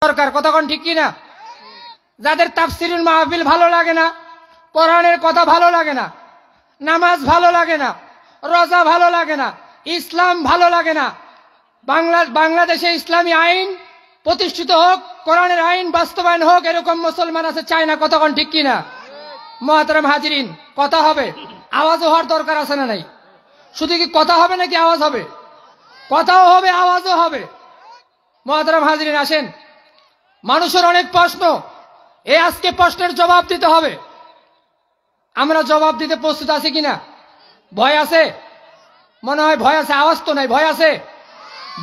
দরকার, কতক্ষণ ঠিক কিনা? যাদের তাফসিরুল মাহফিল ভালো লাগে না, কোরআনের কথা ভালো লাগে না, নামাজ ভালো লাগে না, রোজা ভালো লাগে না, ইসলাম ভালো লাগে না, বাংলাদেশে ইসলামী আইন প্রতিষ্ঠিত হোক, কোরআনের আইন বাস্তবায়ন হোক, এরকম মুসলমান আছে, চায় না, কতক্ষণ ঠিক কিনা? মুহতারাম হাজিরিন, কথা হবে, আওয়াজও হওয়ার দরকার আছে না নাই? শুধু কি কথা হবে নাকি আওয়াজ হবে? কথাও হবে, আওয়াজও হবে। মুহতারাম হাজিরিন, আসেন, মানুষের অনেক প্রশ্ন, এই আজকে প্রশ্নের জবাব দিতে হবে। আমরা জবাব দিতে প্রস্তুত আছি কিনা? ভয় আছে? মনে হয় ভয় আছে, আওয়াজ তো নাই, ভয় আছে?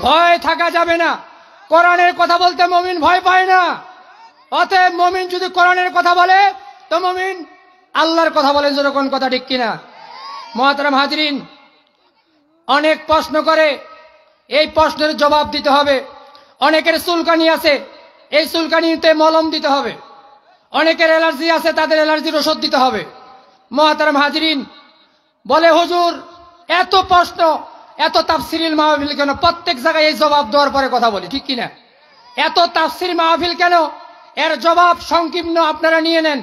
ভয় থাকা যাবে না। কোরআনের কথা বলতে মুমিন ভয় পায় না। অতএব মুমিন যদি কোরআনের কথা বলে তো মুমিন আল্লাহর কথা বলেন, যেরকম কথা ঠিক কিনা? মুহতারাম হাজিরিন, অনেক প্রশ্ন করে, এই প্রশ্নের জবাব দিতে হবে। অনেকের চুলকানি আছে, এই চুলকানিতে মলম দিতে হবে। অনেকের অ্যালার্জি আছে, তাদের অ্যালার্জির ওষুধ দিতে হবে। মুহতারাম হাজিরিন, বলে হুজুর এত প্রশ্ন, এত তাফসিরুল মাহফিল কেন? প্রত্যেক জায়গায় এই জবাব দেওয়ার পরে কথা বলি, ঠিক কিনা? এত তাফসির মাহফিল কেন? এর জবাব সংকীর্ণ, আপনারা নিয়ে নেন।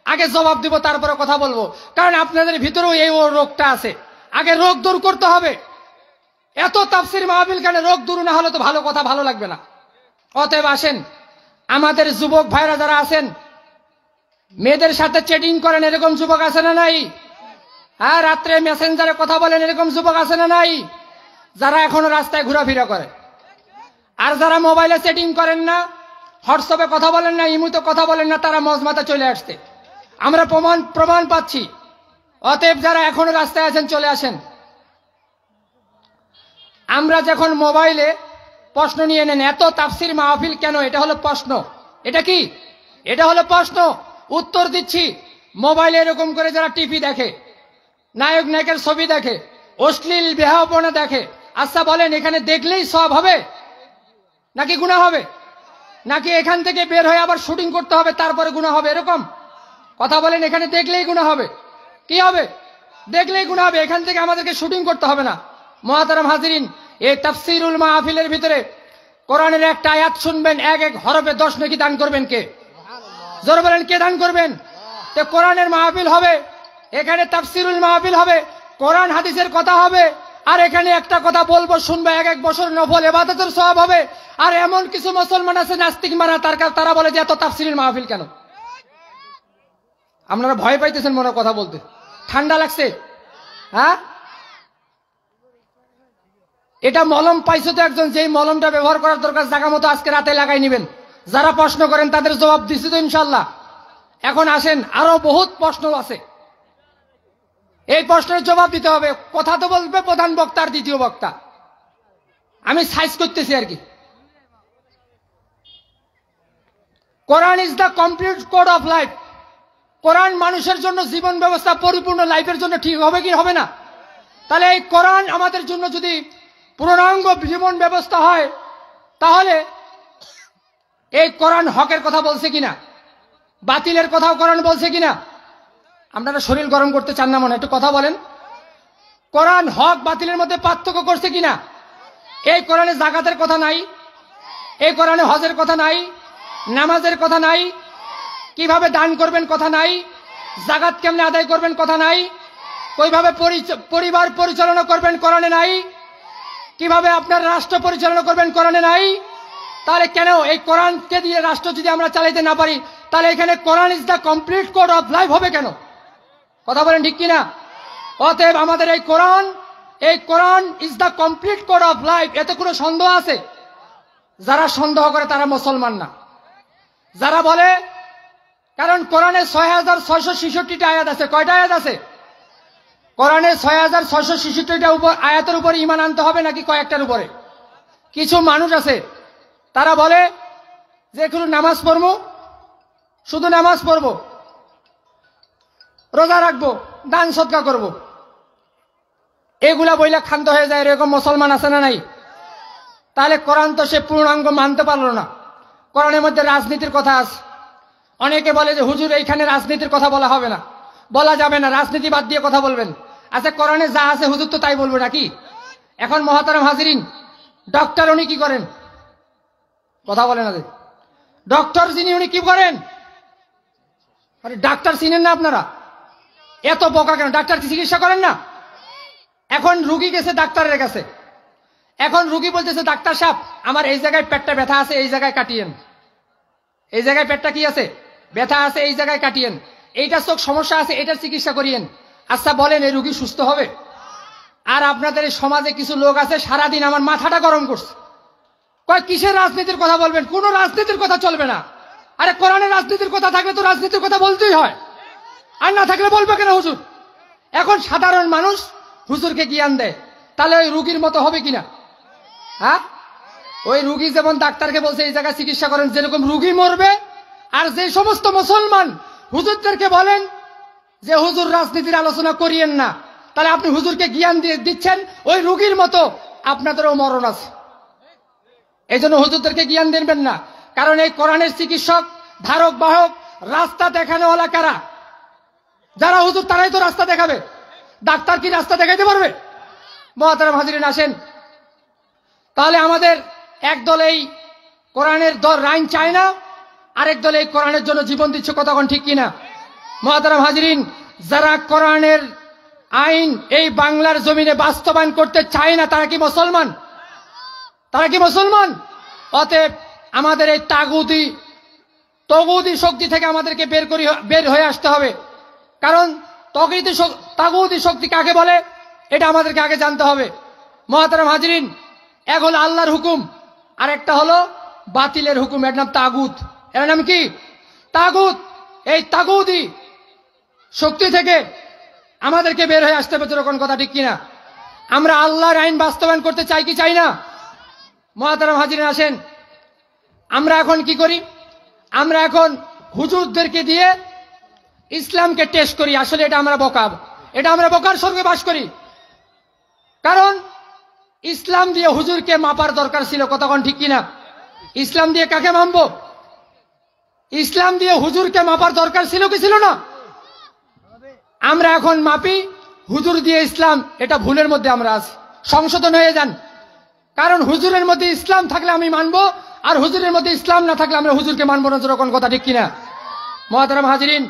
আগে জবাব দিব, তারপরে কথা বলবো, কারণ আপনাদের ভিতরেও এই রোগটা আছে। আগে রোগ দূর করতে হবে। এত তাফসির মাহফিল কেন? রোগ দূর না হলে তো ভালো কথা ভালো লাগবে না। অতএব আসেন, আমাদের যুবক ভাইরা যারা আছেন, মেয়েদের সাথে চ্যাটিং করেন, এরকম যুবক আছে না নাই? হ্যাঁ, রাত্রে মেসেঞ্জারে কথা বলেন, এরকম যুবক আছে না নাই? যারা এখনো রাস্তায় ঘোরাফেরা করে, আর যারা মোবাইলে চ্যাটিং করেন না, হোয়াটসঅ্যাপে কথা বলেন না, ইমুতে কথা বলেন না, তারা মজমাতে চলে আসছে। আমরা প্রমাণ পাচ্ছি। অতএব যারা এখনো রাস্তায় আছেন, চলে আসেন। আমরা যখন মোবাইলে প্রশ্ন নিয়ে নেন, এত তাফসির মাহফিল কেন? এটা হলো প্রশ্ন। এটা কি? এটা হলো প্রশ্ন। উত্তর দিচ্ছি। মোবাইলে এরকম করে যারা টিভি দেখে, নায়ক নায়কের ছবি দেখে, অশ্লীল বেহায়াপনা দেখে, আচ্ছা বলেন, এখানে দেখলেই সওয়াব হবে নাকি গুনাহ হবে? নাকি এখান থেকে বের হয়ে আবার শুটিং করতে হবে, তারপরে গুনাহ হবে? এরকম কথা বলেন, এখানে দেখলেই গুনাহ হবে? কি হবে? দেখলেই গুনাহ হবে, এখান থেকে আমাদেরকে শুটিং করতে হবে না। মুহতারাম হাজিরিন, এই তাফসিরুল মাহফিলের ভিতরে কোরআনের একটা আয়াত শুনবেন, এক এক হরফে 10 নেকি দান করবেন কে? জোরে বলেন, কে দান করবেন? তো কোরআনের মাহফিল হবে, এখানে তাফসিরুল মাহফিল হবে, কোরআন হাদিসের কথা হবে, আর এখানে একটা কথা বলবো, শুনবে, এক এক বছর নফল ইবাদতের সওয়াব হবে। আর এমন কিছু মুসলমান আছে নাস্তিক মারা, তারা বলে যে এত তাফসিরুল মাহফিল কেন? আপনারা ভয় পাইতেছেন মনে কথা বলতে? ঠান্ডা লাগছে? হ্যাঁ, এটা মলম পাইছো তো একজন, যেই মলমটা ব্যবহার করার দরকার জায়গা মতো আজকে রাতে লাগাই নেবেন। যারা প্রশ্ন করেন তাদের জবাব দিচ্ছি তো ইনশাল্লাহ। এখন আসেন, আরো বহুত প্রশ্ন আছে, এই প্রশ্নের জবাব দিতে হবে। কথা তো বলবে প্রধান বক্তা আর দ্বিতীয় বক্তা, আমি সাইজ করতেছি আর কি। Quran is the complete code of life. কোরআন মানুষের জন্য জীবন ব্যবস্থা, পরিপূর্ণ লাইফের জন্য ঠিক হবে কি হবে না? তাহলে এই কোরআন আমাদের জন্য যদি পূর্ণাঙ্গ জীবন ব্যবস্থা হয়, তাহলে এই কোরআন হকের কথা বলছে কিনা, বাতিলের কথাও কোরআন বলছে কিনা? আপনারা শরীর গরম করতে চান না মনে, একটু কথা বলেন। কোরআন হক বাতিলের মধ্যে পার্থক্য করছে কিনা? এই কোরআনে জাকাতের কথা নাই, এই কোরআনে হজের কথা নাই, নামাজের কথা নাই, কিভাবে দান করবেন কথা নাই, জাকাত কেমনে আদায় করবেন কথা নাই, কিভাবে পরিবার পরিচালনা করবেন কোরআনে নাই, কিভাবে আপনার রাষ্ট্র পরিচালনা করবেন কোরআনে নাই। তাহলে কেন এই কোরআনকে দিয়ে রাষ্ট্র যদি আমরা চালাইতে না পারি, তাহলে এখানে Quran is the complete code of life হবে কেন? কথা বলেন ঠিক কিনা? অতএব আমাদের এই Quran is the complete code of life, এতে কোনো সন্দেহ আছে? যারা সন্দেহ করে তারা মুসলমান না। যারা বলে, কারণ কোরআনে 6666টা আয়াত আছে। কয়টা আয়াত আছে কোরআনে? 6666টা আয়াতের উপরে ঈমান আনতে হবে নাকি কয়েকটার উপরে? কিছু মানুষ আছে তারা বলে যে শুধু নামাজ পড়বো, শুধু নামাজ পড়বো, রোজা রাখবো, দান সদকা করব, এগুলা বইলা ক্ষান্ত হয়ে যায়, এরকম মুসলমান আছে না নাই? তাহলে কোরআন তো সে পূর্ণাঙ্গ মানতে পারলো না। কোরআনের মধ্যে রাজনীতির কথা আছে। অনেকে বলে যে হুজুর এইখানে রাজনীতির কথা বলা হবে না, বলা যাবে না, রাজনীতি বাদ দিয়ে কথা বলবেন। আচ্ছা, কোরআনে যা আছে হুজুর তো তাই বলবো নাকি? এখন মুহতারাম হাজিরিন, ডক্টর উনি কি করেন? কথা বলে না যে ডক্টর যিনি উনি কি করেন? আরে ডাক্তার চিনেন না আপনারা? এত বোকা কেন? ডাক্তার কি চিকিৎসা করেন না? এখন রুগী গেছে ডাক্তারের কাছে, এখন রুগী বলতেছে ডাক্তার সাহেব আমার এই জায়গায় পেটটা ব্যথা আছে, এই জায়গায় কাটিয়েন, এই জায়গায় পেটটা কি আছে, ব্যথা আছে, এই জায়গায় কাটিয়েন, এইটা চোখ সমস্যা আছে, এটার চিকিৎসা করিয়েন। আচ্ছা বলেন এই রুগী সুস্থ হবে? আর আপনাদের এই সমাজে কিছু লোক আছে সারাদিন আমার মাথাটা গরম করছে, কয় কিসের রাজনীতির কথা বলবেন? কোন রাজনীতির কথা চলবে না। আরে কোরআনের রাজনীতির কথা থাকলে তো রাজনীতির কথা বলতেই হয়, আর না থাকলে বলবে কেন হুজুর? এখন সাধারণ মানুষ হুজুরকে জ্ঞান দেয়, তাহলে ওই রুগীর মতো হবে কিনা? হ্যাঁ, ওই রুগী যেমন ডাক্তারকে বলছে এই জায়গায় চিকিৎসা করেন, যেরকম রুগী মরবে। আর যে সমস্ত মুসলমান হুজুরদেরকে বলেন যে হুজুর রাজনীতির আলোচনা করিয়েন না, তাহলে আপনি হুজুরকে জ্ঞান দিয়ে দিচ্ছেন ওই রুগীর মতো আপনাদেরও মরণ আছে। এই জন্য হুজুরদেরকে জ্ঞান দেবেন না, কারণ এই কোরআনের চিকিৎসক ধারক বাহক রাস্তা দেখানোওয়ালা কারা? যারা হুজুর তারাই তো রাস্তা দেখাবে, ডাক্তার কি রাস্তা দেখাইতে পারবে? মুহতারাম হাজিরিন আসেন, তাহলে আমাদের একদল এই কোরআনের আইন চায় না, আরেক দল এই কোরআনের জন্য জীবন দিচ্ছে, কতক্ষণ ঠিক কিনা? মুহতারাম হাজিরিন, যারা কোরআনের আইন এই বাংলার জমিনে বাস্তবায়ন করতে চায় না তারা কি মুসলমান? তারা কি মুসলমান? অতএব আমাদের এই তগুদি শক্তি থেকে আমাদেরকে বের হয়ে আসতে হবে। কারণ তাগুদি শক্তি কাকে বলে এটা আমাদেরকে আগে জানতে হবে। মুহতারাম হাজিরিন, এক হলো আল্লাহর হুকুম, আর একটা হলো বাতিলের হুকুম, এর নাম তাগুত। এর নাম কি? তাগুত। এই তাগুদি শক্তি থেকে আমাদেরকে বের হয়ে আসতে হবে, যখন কথা ঠিক কিনা? আমরা আল্লাহর আইন বাস্তবায়ন করতে চাই কি চাই না? মুহতারাম হাজিরিন আসেন, আমরা এখন কি করি? আমরা এখন হুজুরদেরকে দিয়ে ইসলামকে টেস্ট করি। আসলে এটা আমরা বোকার স্বর্গে বাস করি। কারণ ইসলাম দিয়ে হুজুরকে মাপার দরকার ছিল, কতক্ষণ ঠিক কিনা? ইসলাম দিয়ে কাকে মানবো? ইসলাম দিয়ে হুজুরকে মাপার দরকার ছিল কি ছিল না? আমরা এখন মাপি হুজুর দিয়ে ইসলাম, এটা ভুলের মধ্যে আমরা আছি, সংশোধন হয়ে যান। কারণ হুজুরের মধ্যে ইসলাম থাকলে আমি মানবো, আর হুজুরের মধ্যে ইসলাম না থাকলে আমরা হুজুরকে মানবো না, যখন কথা ঠিক কিনা? মুহতারাম হাজিরিন,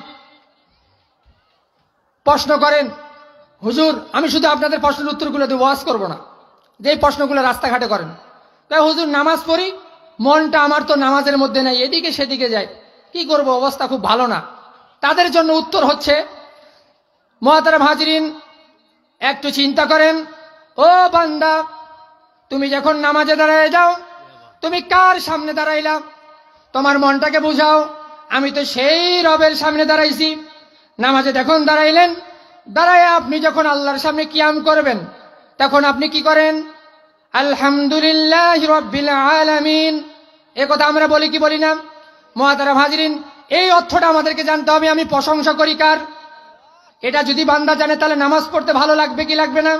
প্রশ্ন করেন হুজুর, আমি শুধু আপনাদের প্রশ্নের উত্তরগুলো দিয়ে ওয়াজ করবো না, যে প্রশ্নগুলো রাস্তাঘাটে করেন। তাই হুজুর নামাজ পড়ি, মনটা আমার তো নামাজের মধ্যে নাই, এদিকে সেদিকে যায়, কি করব, অবস্থা খুব ভালো না। তাদের জন্য উত্তর হচ্ছে, মুহতারাম হাজিরিন একটু চিন্তা করেন, ও বান্দা তুমি যখন নামাজে দাঁড়ায় যাও, তুমি কার সামনে দাঁড়াইলা? তোমার মনটাকে বুঝাও, আমি তো সেই রবের সামনে দাঁড়াইছি। নামাজে যখন দাঁড়াইলেন, দাঁড়ায় আপনি যখন আল্লাহর সামনে কিয়াম করবেন, তখন আপনি কি করেন? আলহামদুলিল্লাহি রাব্বিল আলামিন। এ কথা আমরা বলি কি বলি না? মুহতারাম হাজিরিন, এই অর্থটা আমাদেরকে জানতে হবে, আমি প্রশংসা করি কার। এটা যদি বান্দা জানে তাহলে নামাজ পড়তে ভালো লাগবে কি লাগবে না?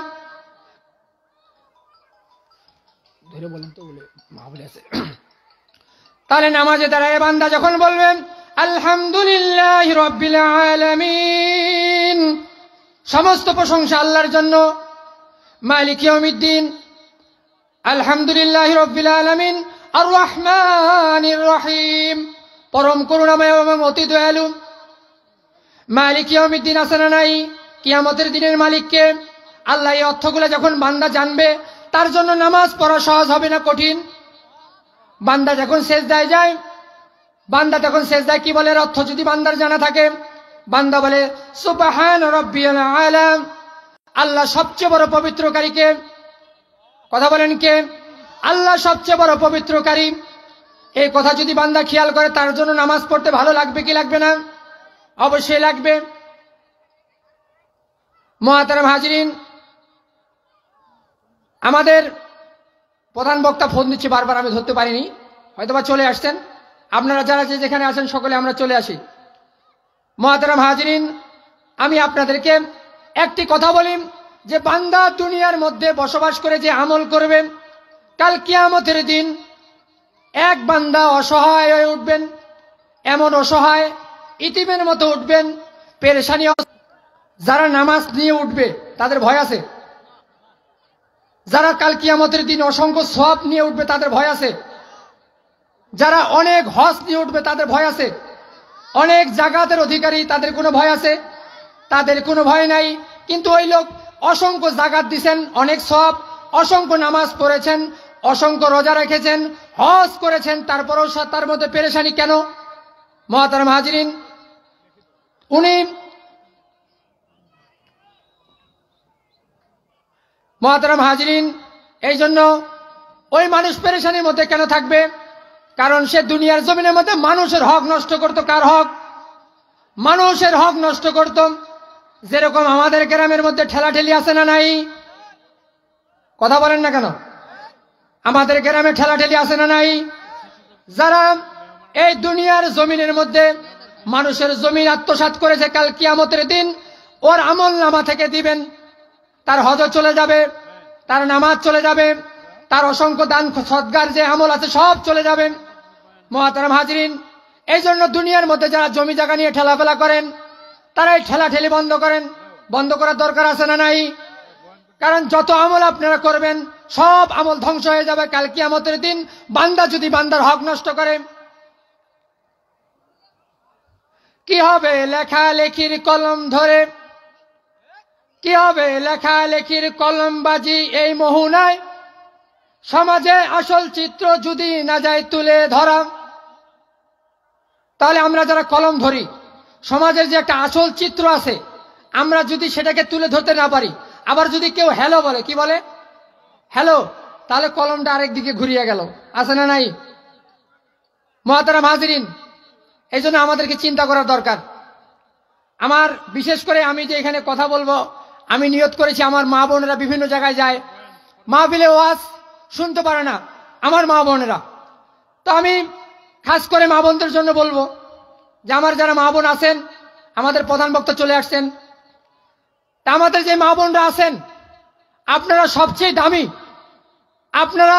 তাহলে নামাজে দাঁড়ায় বান্দা যখন বলবেন আলহামদুলিল্লাহি রাব্বিল আলামিন, সমস্ত প্রশংসা আল্লাহর জন্য, মালিক ইয়াউমিদ্দিন, আলহামদুলিল্লাহি রাব্বিল আলামিন, আর রহমানির রহিম, পরম করুণাময় এবং অতি দয়ালু। মালিক ইয়াউমিদ্দিন আছে না নাই? কিয়ামতের দিনের মালিককে। আল্লাহ এই অর্থগুলো যখন বান্দা জানবে, তার জন্য নামাজ পড়া সহজ হবে না কঠিন? বান্দা যখন সেজদায় যায়, বান্দা তখন সেজদায় কি বলে? অর্থ যদি বান্দার জানা থাকে, বান্দা বলে সুবহান রাব্বিয়াল আলা। আল্লাহ সবচেয়ে বড় পবিত্রকারী কে? কথা বলেন কে? আল্লাহ সবচেয়ে বড় পবিত্রকারী। এই কথা যদি বান্দা খেয়াল করে, তার জন্য নামাজ পড়তে ভালো লাগবে কি লাগবে না? অবশ্যই লাগবে। মুহতারাম হাজিরিন, আমাদের প্রধান বক্তা ফোন দিচ্ছে বারবার, আমি ধরতে পারিনি, হয়তোবা চলে আসছেন। আপনারা যারা যেখানে আছেন সকলে আমরা চলে আসি। মুহতারাম হাজিরিন, আমি আপনাদেরকে একটি কথা বলি, যে বান্দা দুনিয়ার মধ্যে বসবাস করে যে আমল করবেন, কাল কিয়ামতের দিন এক বান্দা অসহায় হয়ে উঠবেন, এমন অসহায় ইতিমের মতো উঠবেন, পেরেশানি। যারা নামাজ নিয়ে উঠবে তাদের ভয় আছে, যারা কাল কিয়ামতের দিন অসংখ্য সওয়াব নিয়ে উঠবে তাদের ভয় আছে। যারা অনেক হজ নিয়ে উঠবে তাদের ভয় আছে, অনেক জাকাতের অধিকারী তাদের কোনো ভয় আছে? তাদের কোনো ভয় নাই। কিন্তু ওই লোক অসংখ্য জাকাত দিছেন, অনেক সওয়াব, অসংখ্য নামাজ পড়েছেন, অসংখ্য রোজা রেখেছেন, হজ করেছেন, তারপরেও তার মধ্যে পেরেশানি কেন? মুহতারাম হাজিরিন, উনি মুহতারাম হাজিরিন এই জন্য ওই মানুষ পেরেশানির মধ্যে কেন থাকবে? কারণ সে দুনিয়ার জমিনের মধ্যে মানুষের হক নষ্ট করত। কার হক? মানুষের হক নষ্ট করত। যেরকম আমাদের গ্রামের মধ্যে ঠেলাঠেলি আছে না নাই? কথা বলেন না কেন? আমাদের গ্রামে ঠেলাঠেলি আছে না নাই? যারা এই দুনিয়ার জমিনের মধ্যে মানুষের জমিন আত্মসাৎ করেছে, কাল কিয়ামতের দিন ওর আমল নামা থেকে দিবেন, তার হজ চলে যাবে, তার নামাজ চলে যাবে, তার অসংখ্য দান সদগার যে আমল আছে সব চলে যাবে। মুহতারাম হাজিরিন, এই জন্য দুনিয়ার মধ্যে যারা জমি জায়গা নিয়ে ঠেলাফেলা করেন তারা এই ঠেলাঠেলি বন্ধ করেন। বন্ধ করার দরকার আছে না নাই? কারণ যত আমল আপনারা করবেন সব আমল ধ্বংস হয়ে যাবে কাল কিয়ামতের দিন বান্দা যদি বান্দার হক নষ্ট করে। কি হবে লেখালেখির কলম ধরে, কি হবে লেখালেখির কলমবাজি এই মোহনায়, সমাজে আসল চিত্র যদি না যায় তুলে ধরা। তাহলে আমরা যারা কলম ধরি, সমাজের যে একটা আসল চিত্র আছে, আমরা যদি সেটাকে তুলে ধরতে না পারি, আবার যদি কেউ হ্যালো বলে, কি বলে? হ্যালো, তাহলে কলমটা আরেক দিকে ঘুরিয়ে গেল। আছে না নাই? মুহতারাম হাজিরিন, এই জন্য আমাদেরকে চিন্তা করার দরকার। আমার বিশেষ করে আমি যে এখানে কথা বলবো, আমি নিয়ত করেছি আমার মা বোনেরা বিভিন্ন জায়গায় যায়, মাহফিলে ওয়াজ শুনতে পারে না আমার মা বোনেরা। তো আমি খাস করে মা বোনদের জন্য বলবো যে আমার যারা মা বোন আছেন, আমাদের প্রধান বক্তা চলে আসছেন, তা আমাদের যে মা বোনরা আছেন আপনারা সবচেয়ে দামি, আপনারা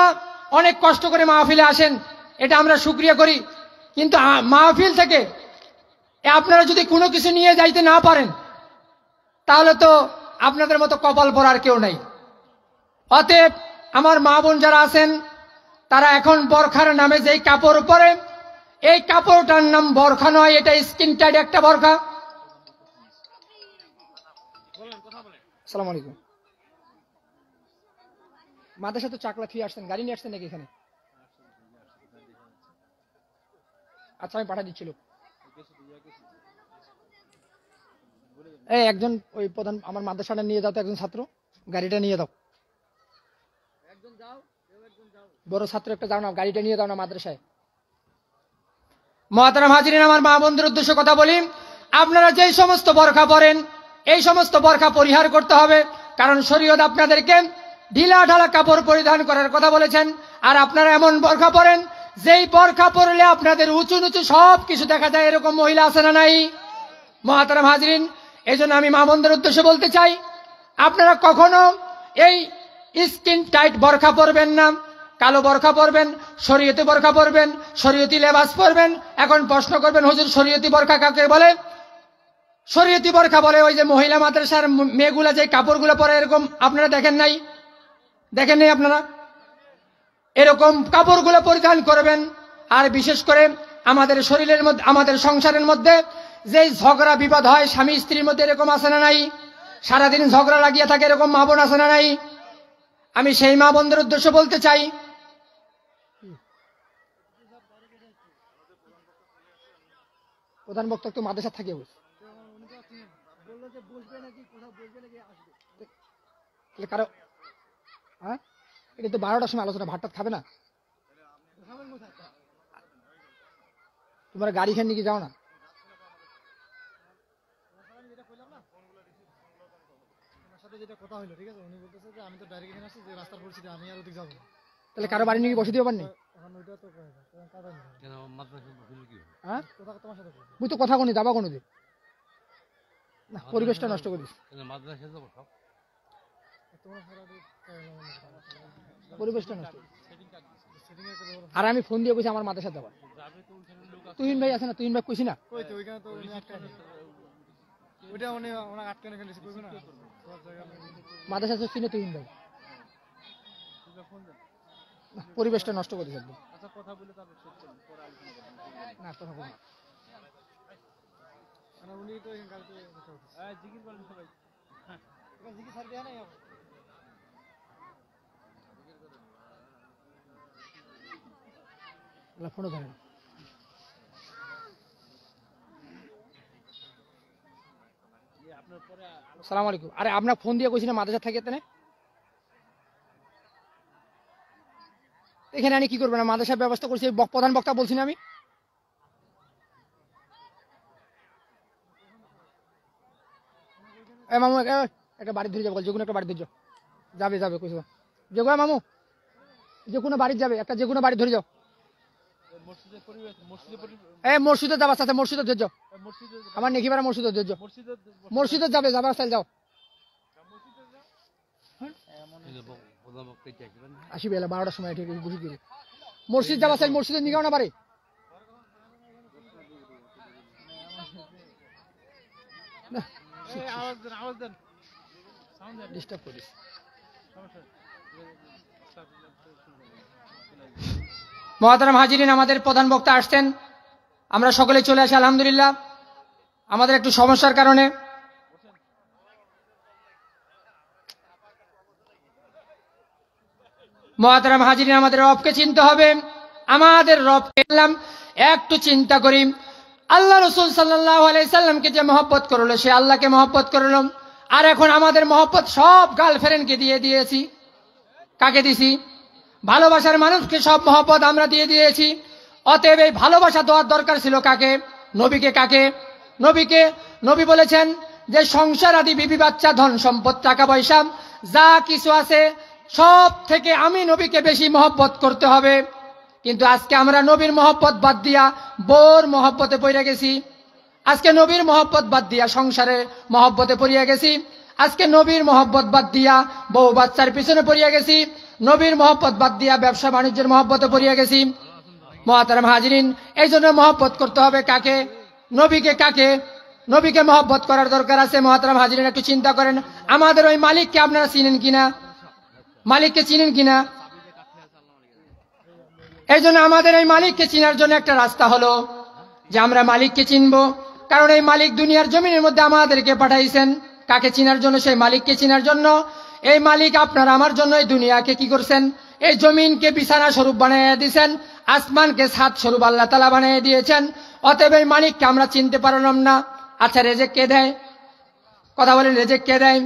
অনেক কষ্ট করে মাহফিলে আসেন, এটা আমরা শুকরিয়া করি। কিন্তু মাহফিল থেকে আপনারা যদি কোনো কিছু নিয়ে যাইতে না পারেন তাহলে তো আপনাদের মতো কপাল পরার কেউ নাই। অতএব আমার মা বোন যারা আছেন তারা এখন বরখার নামে যেই কাপড় পরে, এই কাপড়টার নাম বরখা নয়, এটা স্কিন টাইট একটা বরখা। আসসালামু আলাইকুম। মাদের সাথে চাকলা থুয়ে আসছেন, গাড়ি নিয়ে আসছেন নাকি এখানে? আচ্ছা, আমি পাঠা দিচ্ছিল। এই একজন ওই প্রধান আমার মাদ্রাসাটা নিয়ে যাও তো, একজন ছাত্র গাড়িটা নিয়ে দাও। বড় ছাত্র একটা যাও না, গাড়িটা নিয়ে দাও না মাদ্রাসায়। মুহতারাম হাজিরিন, আমার মা বোনদের উদ্দেশ্যে কথা বলি, আপনারা যেই সমস্ত বরখা পরেন এই সমস্ত বরখা পরিহার করতে হবে। কারণ শরীয়ত আপনাদেরকে ঢিলা ঢালা কাপড় পরিধান করার কথা বলেছেন, আর আপনারা এমন বরখা পরেন যেই বরখা পরলে আপনাদের উঁচু নিচু সব কিছু দেখা যায়। এরকম মহিলা আছে না নাই? মুহতারাম হাজিরিন, এই জন্য আমি মা বোনদের উদ্দেশ্যে বলতে চাই, আপনারা কখনো এই স্কিন টাইট বরখা পরবেন না, কালো বরখা পরবেন, শরীয়তি বরখা পরবেন, শরীয়তি লেবাস পরবেন। এখন প্রশ্ন করবেন, হুজুর শরীয়তি বরখা কাকে বলে? শরীয়তি বরখা বলে ওই যে মহিলা মাদ্রাসার মেয়েগুলা যে কাপড়গুলো পরে, এরকম আপনারা দেখেন নাই? দেখেন নাই আপনারা? এরকম কাপড়গুলো পরিধান করবেন। আর বিশেষ করে আমাদের শরীরের মধ্যে, আমাদের সংসারের মধ্যে যে ঝগড়া বিবাদ হয় স্বামী স্ত্রীর মধ্যে, এরকম আছে না নাই? সারাদিন ঝগড়া লাগিয়ে থাকে, এরকম মা বোন আছে না নাই? আমি সেই মা বোনদের উদ্দেশ্যে বলতে চাই, প্রধান বক্তা তো মাদ্রাসা থাকে, কারো হ্যাঁ, এটা তো 12টার সময় আলোচনা, ভাতটা খাবে না? তোমরা গাড়ি খান নিয়ে যাও না। তাহলে কারো বাড়ি নিয়ে বসে দিতে পারেনি? তুই তো কথা কোনি যাবা কোনো দিন না, পরিবেশটা নষ্ট করিস, পরিবেশটা নষ্ট। আর আমি ফোন দিয়ে কইছি আমার মাদ্রাসা যাবা, তুহিন ভাই আছে না, তুহিন ভাই কইছি না, মাদ্রাসা চিনে তুহিন ভাই। পরিবেশটা নষ্ট করে থাকবে। না কথা বলুন। ফোন ধরেন। সালাম আলাইকুম। আরে আপনার ফোন দিয়ে কইছি না মাদ্রাসা থাকে এখানে, এখানে আনি কি করবেন? মাদ্রাসার ব্যবস্থা করছি, প্রধান বক্তা বলছি না আমি। মামু একটা বাড়ি ধরে যাবো, যে কোনো একটা বাড়ি ধরে যাও, যাবে যাবে কইস যে গো মামু, যে কোনো বাড়ি যাবে, একটা যে কোনো বাড়ি ধরে যাও। মসজিদে যাবার সাথে মসজিদে ধরে যাও, আমার নেকিবারা মসজিদে ধরে যাও, মসজিদে যাবে যাবার সাথে যাও। আসিবে 12টার সময় ঠিক বুঝি দিবে মসজিদ যাবা চাই, মসজিদে নিগাও না পারে। ডিস্টার্ব করিস। মুহতারাম হাজিরিন, আমাদের প্রধান বক্তা আসছেন, আমরা সকলে চলে আসি আলহামদুলিল্লাহ। আমাদের একটু সমস্যার কারণে মুহতারাম হাজিরিন, আমাদের রবকে চিনতে হবে। আমাদের রবকে একটু চিন্তা করি। আল্লাহ রাসূল সাল্লাল্লাহু আলাইহি সাল্লামকে যে মহব্বত করলো, সে আল্লাহকে মহব্বত করলো। আর এখন আমাদের মহব্বত সব গার্লফ্রেন্ডকে দিয়ে দিয়েছি। কাকে দিছি? ভালোবাসার মানুষকে সব মহব্বত আমরা দিয়ে দিয়েছি। অতএব এই ভালোবাসা দেওয়ার দরকার ছিল কাকে? নবীকে। কাকে? নবীকে। নবী বলেছেন যে সংসার আদি বিবি বাচ্চা ধন সম্পদ টাকা পয়সা যা কিছু আছে সব থেকে আমি নবীকে বেশি মহব্বত করতে হবে। কিন্তু আজকে আমরা নবীর মহব্বত বাদ দিয়া বউর মহব্বতে পড়ে গেছি। আজকে নবীর মহব্বত বাদ দিয়া সংসারের মহব্বতে পড়িয়া গেছি। আজকে নবীর মহব্বত বাদ দিয়া বউ বাচ্চার পিছনে পড়িয়া গেছি। নবীর মহব্বত বাদ দিয়া ব্যবসা বাণিজ্যের মহব্বতে পড়িয়া গেছি। মুহতারাম হাজিরিন, এই জন্য মহব্বত করতে হবে কাকে? নবীকে। কাকে? নবীকে মহব্বত করার দরকার আছে। মুহতারাম হাজিরিন, একটু চিন্তা করেন, আমাদের ওই মালিককে আপনারা চিনেন কিনা? মালিককে চিনেন কিনা? এই জন্য আমাদের এই মালিককে চিনার জন্য একটা রাস্তা হলো যে আমরা মালিককে চিনব। কারণ এই মালিক দুনিয়ার জমিনের মধ্যে আমাদেরকে পাঠাইছেন কাকে চিনার জন্য? সেই মালিককে চিনার জন্য। এই মালিক আপনার আমার জন্য এই দুনিয়াকে কি করছেন? এই জমিনকে বিছানা স্বরূপ বানিয়ে দিয়েছেন, আসমানকে ছাদ স্বরূপ আল্লাহ তাআলা বানিয়ে দিয়েছেন। অতএব এই মালিককে আমরা চিনতে পারলাম না। আচ্ছা, রেজেক কে দেয়? কথা বলেন, রেজেক কে দেয়?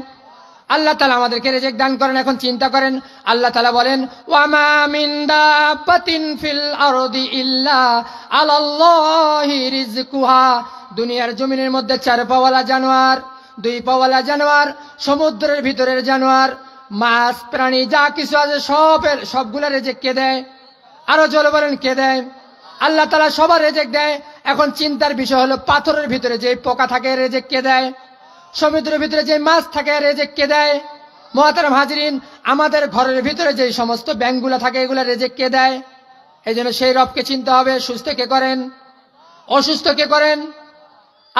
আল্লাহ তাআলা আমাদেরকে রেজেক দান করেন। এখন চিন্তা করেন, আল্লাহ তাআলা বলেন ওয়ামা মিন দাব্বাতিন ফিল আরদি ইল্লা আলাল্লাহি রিজকুহা। দুনিয়ার জমিনের মধ্যে 4 পাওয়ালা জানোয়ার, 2 পাওয়ালা জানোয়ার, সমুদ্রের ভিতরের জানোয়ার, মাছ প্রাণী যা কিছু আছে সবগুলা রেজেক কে দেয়? আরো জোরে বলেন, কে দেয়? আল্লাহ তাআলা সবার রেজেক দেয়। এখন চিন্তার বিষয় হলো, পাথরের ভিতরে যে পোকা থাকে রেজেক কে দেয়? সমুদ্রের ভিতরে যে মাছ থাকে রেজেক কে দেয়? মুহতারাম হাজিরিন, আমাদের ঘরের ভিতরে যে সমস্ত ব্যাঙগুলা থাকে এগুলা রেজেক কে দেয়? এই জন্য সেই রবকে চিনতে হবে। সুস্থ কে করেন? অসুস্থ কে করেন?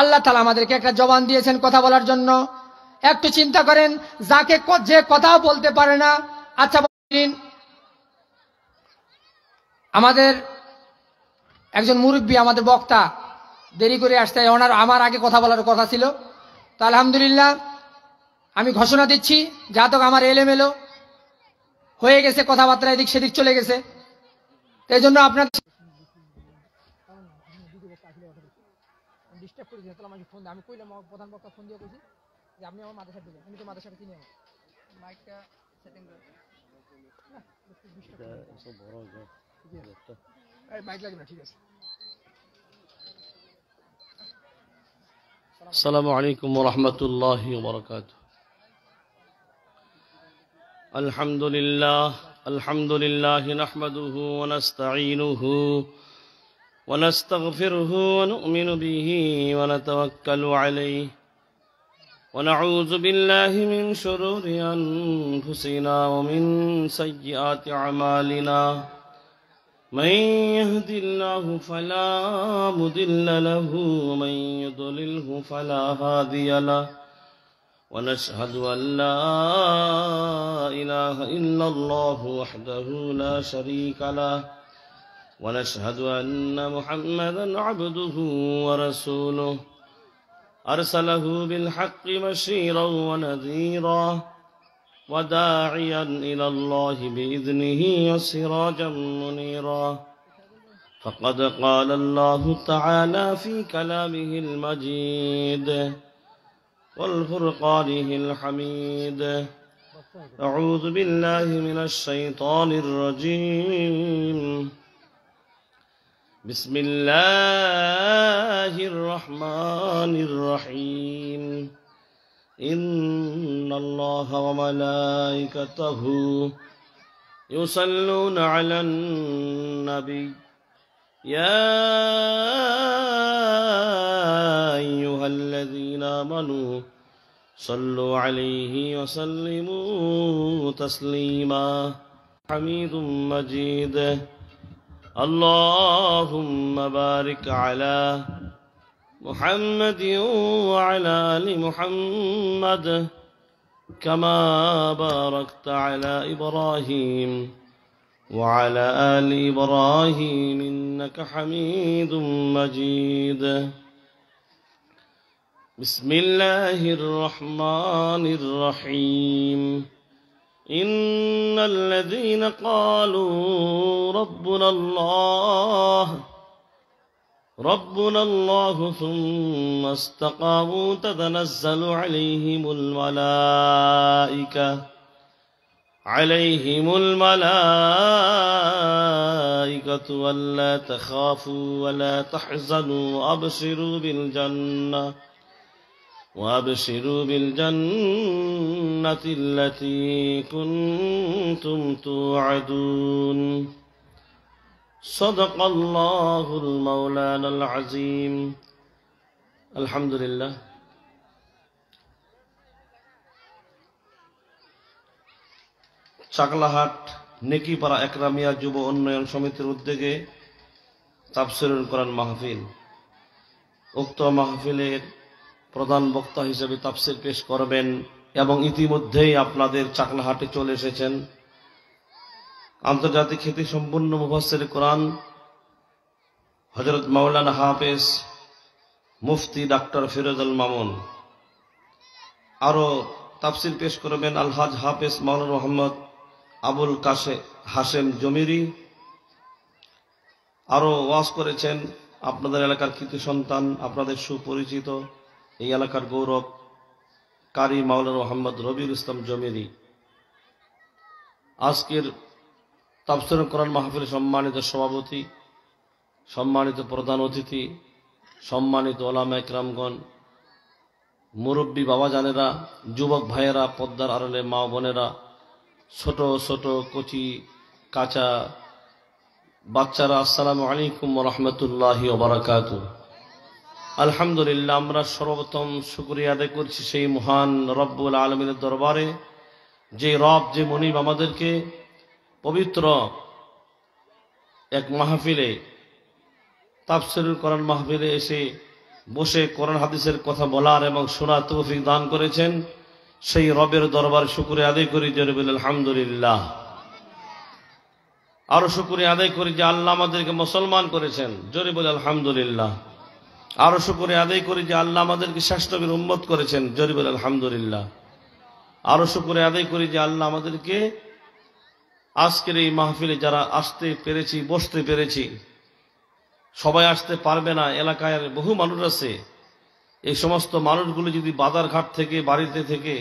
আল্লাহ তাআলা আমাদেরকে একটা জবান দিয়েছেন কথা বলার জন্য। একটু চিন্তা করেন, যাকে যে কথাও বলতে পারে না। আচ্ছা বলেন, আমাদের একজন মুরব্বী, আমাদের বক্তা দেরি করে আসতে, ওনার আমার আগে কথা বলার কথা ছিল। তো আলহামদুলিল্লাহ আমি ঘোষণা দিচ্ছি, যা তো আমার এলোমেলো হয়ে গেছে, কথাবার্তা এদিক সেদিক চলে গেছে, এই জন্য আপনার ডিস্টার্ব করে দিয়েছিল। আমাকে ফোন, আমি কইলাম প্রধান বক্তা ফোন দিয়ে কইছি যে আপনি আমার মাদ্রাসা দিবেন, আমি তো মাদ্রাসাটা চিনি। আমার মাইকটা সেটিং করে না, একটু ডিস্টার্ব করে সব বড় হয়ে যায়। এই মাইক লাগবে না, ঠিক আছে। السلام عليكم ورحمة الله وبركاته. الحمد لله نحمده ونستعينه ونستغفره ونؤمن به ونتوكل عليه ونعوذ بالله من شرور أنفسنا ومن سيئات أعمالنا. من يهد الله فلا مضل له ومن يضلله فلا هادي له ونشهد أن لا إله إلا الله وحده لا شريك له ونشهد أن محمدا عبده ورسوله أرسله بالحق بشيرا ونذيرا وداعيا إلى الله بإذنه وسراجا منيرا فقد قال الله تعالى في كلامه المجيد والفرقانه الحميد أعوذ بالله من الشيطان الرجيم بسم الله الرحمن الرحيم إن الله وملائكته يصلون على النبي يا أيها الذين آمنوا صلوا عليه وسلموا تسليما حميد مجيد اللهم بارك على محمد وعلى آل محمد كما باركت على إبراهيم وعلى آل إبراهيم إنك حميد مجيد بسم الله الرحمن الرحيم إن الذين قالوا ربنا الله ثم استقاموا تتنزل عليهم الملائكة ولا تخافوا ولا تحزنوا وأبشروا بالجنة التي كنتم توعدون صدق الله المولانا العظيم الحمد لله চাকলাহাট নেকিপাড়া একরামিয়া যুব উন্নয়ন সমিতির উদ্যোগে তাফসীরুল কোরআন মাহফিল। উক্ত মাহফিলের প্রধান বক্তা হিসেবে তাফসীর পেশ করবেন এবং ইতিমধ্যেই আপনাদের চাকলাহাটে চলে এসেছেন আন্তর্জাতিক খ্যাতি সম্পন্ন মুফাসসির কোরআন হযরত মাওলানা হাফেজ মুফতি ডাক্তার ফিরোজুল মামুন। আরো তাফসীর পেশ করবেন আলহাজ হাফেজ মাওলানা মোহাম্মদ আবুল হাশেম জমিরি। আরো ওয়াজ করেছেন আপনাদের এলাকার কৃতি সন্তান, আপনাদের সুপরিচিত এই এলাকার গৌরব কারি মাওলানা মোহাম্মদ রবিউল ইসলাম জমিরি। আজকের তাফসীরুল কোরআন মাহফিলের সম্মানিত সভাপতি, সম্মানিত প্রধান অতিথি, সম্মানিত ওলামা ইকরামগণ, মুরব্বী বাবাজানেরা, যুবক ভাইয়েরা, পদ্মার আড়ালে মা বোনেরা, ছোট ছোট কচি কাঁচা বাচ্চারা, আসসালামু আলাইকুম ওয়া রাহমাতুল্লাহি ওয়া বারাকাতুহু। আলহামদুলিল্লাহ, আমরা সর্বপ্রথম শুকরিয়া আদায় করছি সেই মহান রব্বুল আলামিনের দরবারে, যে রব, যে মুনিব আমাদেরকে পবিত্র এক মাহফিলে, তাফসীরুল কোরআন মাহফিলে এসে বসে কোরআন হাদিসের কথা বলার এবং শোনার তৌফিক দান করেছেন। সেই রবের দরবারে শুকরিয়া আদায় করি, জোরে বলি আলহামদুলিল্লাহ। আরো শুকরিয়া আদায় করি যে আল্লাহ আমাদেরকে মুসলমান করেছেন, জোরে বলি আলহামদুলিল্লাহ। আরো শুকরিয়া আদায় করি যে আল্লাহ আমাদেরকে শ্রেষ্ঠ নবীর উম্মত করেছেন, জোরে বলি আলহামদুলিল্লাহ। আরো শুকরিয়া আদায় করি যে আল্লাহ আমাদেরকে আজকের এই মাহফিলে যারা আসতে পেরেছি, বসতে পেরেছি, সবাই আসতে পারবে না, এলাকায় বহু মানুষ আছে, এই সমস্ত মানুষগুলো যদি বাজার ঘাট থেকে, বাড়িতে থেকে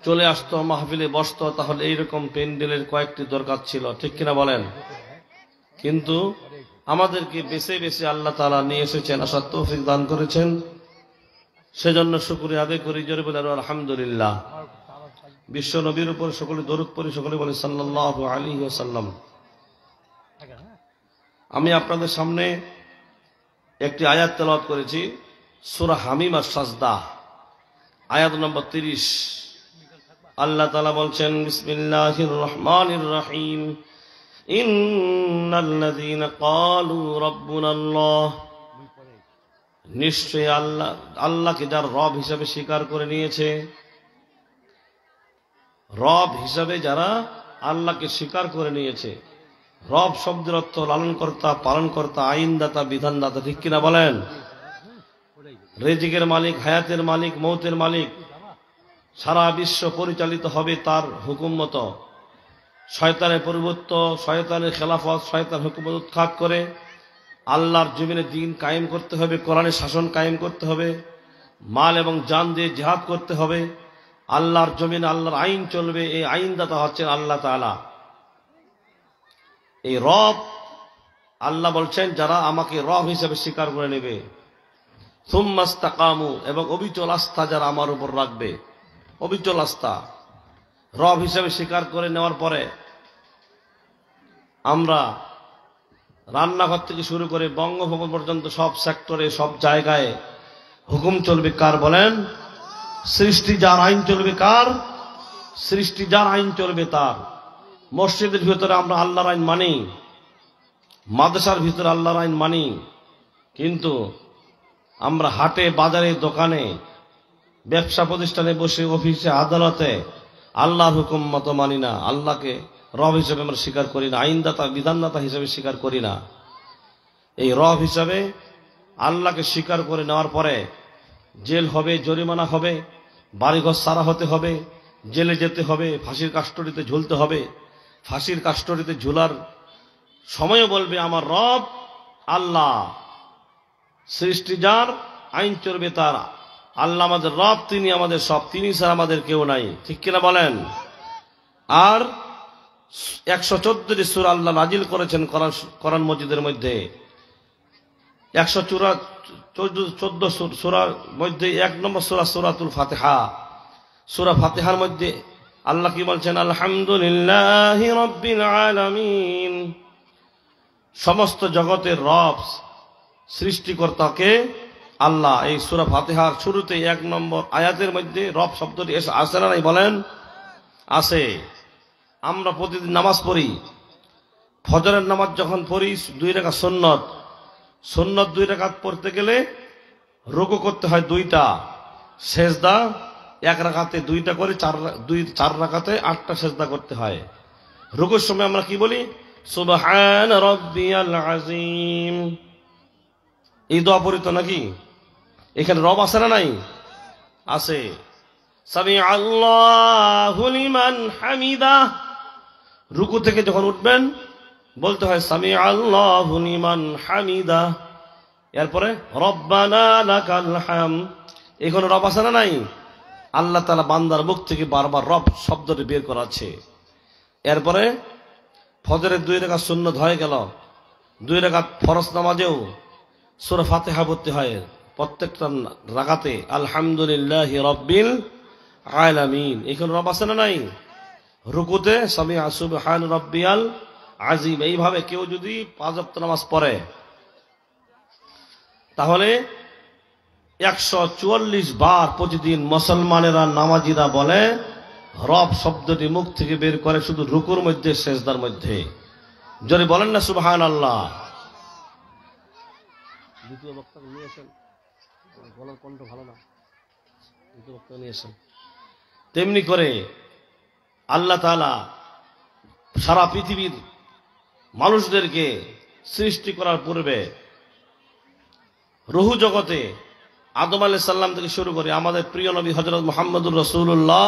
চলে আসতো, মাহফিলে বসতো, তাহলে এইরকম প্যান্ডেলের কয়েকটি দরকার ছিল, ঠিক কিনা বলেন? কিন্তু আমাদেরকে বেছে বেছে আল্লাহ তাআলা নিয়ে এসেছেন, আসার তৌফিক দান করেছেন, সেজন্য শুকরিয়া আদায় করি, জোরে বলে আলহামদুলিল্লাহ। বিশ্ব নবীর উপর সকলে দরুদ পড়ি, সকলে বলে সাল্লাল্লাহু আলাইহি ওয়াসাল্লাম। আমি আপনাদের সামনে একটি আয়াত তেলাওয়াত করেছি, সূরা হামিম আর সাজদা, আয়াত নম্বর 30। আল্লাহ তাআলা বলছেন, বিসমিল্লাহির রহমানির রহিম, ইন্নাল্লাযীনা ক্বালু রাব্বুনাল্লাহ, নিশ্চয়ই আল্লাহকে যার রব হিসেবে স্বীকার করে নিয়েছে, রব হিসাবে যারা আল্লাহকে স্বীকার করে নিয়েছে। রব শব্দের অর্থ লালনকর্তা, পালনকর্তা, আইনদাতা, বিধানদাতা, ঠিক কিনা বলেন? রিজিকের মালিক, হায়াতের মালিক, মৌতের মালিক। সারা বিশ্ব পরিচালিত হবে তার হুকুম মতো। শয়তানের পরিবর্ত, শয়তানের খেলাফত, শয়তান হুকুমত উৎখাত করে আল্লাহর জমিনে দিন কায়েম করতে হবে, কোরআনের শাসন কায়েম করতে হবে, মাল এবং জান দিয়ে জিহাদ করতে হবে। আল্লাহর জমিনে আল্লাহর আইন চলবে। এই আইনদাতা হচ্ছেন আল্লাহ তাআলা। এই রব আল্লাহ বলছেন, যারা আমাকে রব হিসেবে স্বীকার করে নেবে, সুম্মাস্তাকামু, এবং অবিচল আস্থা যারা আমার উপর রাখবে, অবিচল আস্থা রব হিসেবে স্বীকার করে নেওয়ার পরে আমরা রান্নাঘর থেকে শুরু করে বঙ্গভবন পর্যন্ত সব সেক্টরে, সব জায়গায় হুকুম চলবে কার বলেন? সৃষ্টি যার, আইন চলবে কার? সৃষ্টি যার, আইন চলবে তার। মসজিদের ভিতরে আমরা আল্লাহর আইন মানি, মাদ্রাসার ভিতরে আল্লাহর আইন মানি, কিন্তু আমরা হাটে, বাজারে, দোকানে, ব্যবসা প্রতিষ্ঠানে বসে, অফিসে, আদালতে আল্লাহর হুকুম মতো মানি না। আল্লাহকে রব হিসেবে আমরা স্বীকার করি না, আইনদাতা, বিধানদাতা হিসেবে স্বীকার করি না। এই রব হিসাবে আল্লাহকে স্বীকার করে নেওয়ার পরে জেল হবে, জরিমানা হবে, বাড়িঘর সারা হতে হবে, জেলে যেতে হবে, ফাঁসির কাস্টডিতে ঝুলতে হবে। ফাঁসির কাস্টডিতে ঝুলার সময়ও বলবে আমার রব আল্লাহ। সৃষ্টি যার, আইন চলবে তার। আল্লাহ আমাদের রব, তিনি আমাদের সব, তিনি ছাড়া আমাদের কেউ নাই, ঠিক কিনা বলেন? আর 114টি সূরা আল্লাহ নাজিল করেছেন কোরআন মজিদের মধ্যে। 114 সূরার মধ্যে 1 নম্বর সূরা সূরাতুল ফাতিহা। সূরা ফাতিহার মধ্যে আল্লাহ কি বলছেন? আলহামদুলিল্লাহি রাব্বিল আলামিন। সমস্ত জগতের রব, সৃষ্টিকর্তাকে আল্লাহ। এই সূরা ফাতিহার শুরুতে 1 নম্বর আয়াতের মধ্যে রব শব্দটি আসে না নাই বলেন? আছে। আমরা প্রতিদিন নামাজ পড়ি। ফজরের নামাজ যখন পড়ি 2 রাকাত সুন্নত। সুন্নত 2 রাকাত পড়তে গেলে রুকু করতে হয় 2টা, সেজদা 1 রাকাতে 2টা করে, 4 রাকাতে 8টা সেজদা করতে হয়। রুকুর সময় আমরা কি বলি? সুবহান রাব্বিয়াল আযীম। এই দোয়া পড়ি তো নাকি? এখানে রব আছে না নাই? আছে। সামিআল্লাহু লিমান হামিদা। রুকু থেকে যখন উঠবেন বলতে হয় সামিআল্লাহু লিমান হামিদা। এরপরে রব্বানা লাকাল হামদ। এখানে রব আছে না নাই? আল্লাহ তাআলা বান্দার মুখ থেকে বারবার রব শব্দটি বের করাচ্ছে। এরপরে ফজরের 2 রাকাত সুন্নত হয়ে গেল। 2 রাকাত ফরজ নামাজেও সূরা ফাতিহা পড়তে হয়। প্রত্যেকটা রাকাতে আলহামদুলিল্লাহি রাব্বিল আলামিন। এখানে রব আছে না নাই? রুকুতে সামিআ সুবহান রাব্বিয়াল আযীম। এইভাবে কেউ যদি 5 ওয়াক্ত নামাজ পড়ে তাহলে 144 বার প্রতিদিন মুসলমানেরা, নামাজিরা বলে রব শব্দটি মুখ থেকে বের করে শুধু রুকুর মধ্যে, সেজদার মধ্যে। যদি বলেন না সুবহানাল্লাহ। দ্বিতীয় বক্তা নিয়ে আসেন, গলার কণ্ঠ ভালো না, দ্বিতীয় বক্তা নিয়ে আসেন। তেমনি করে আল্লাহ তাআলা সারা পৃথিবীর মানুষদেরকে সৃষ্টি করার পূর্বে রুহু জগতে আদম আলাইহিস সালাম থেকে শুরু করে আমাদের প্রিয় নবী হযরত মুহাম্মদুর রাসূলুল্লাহ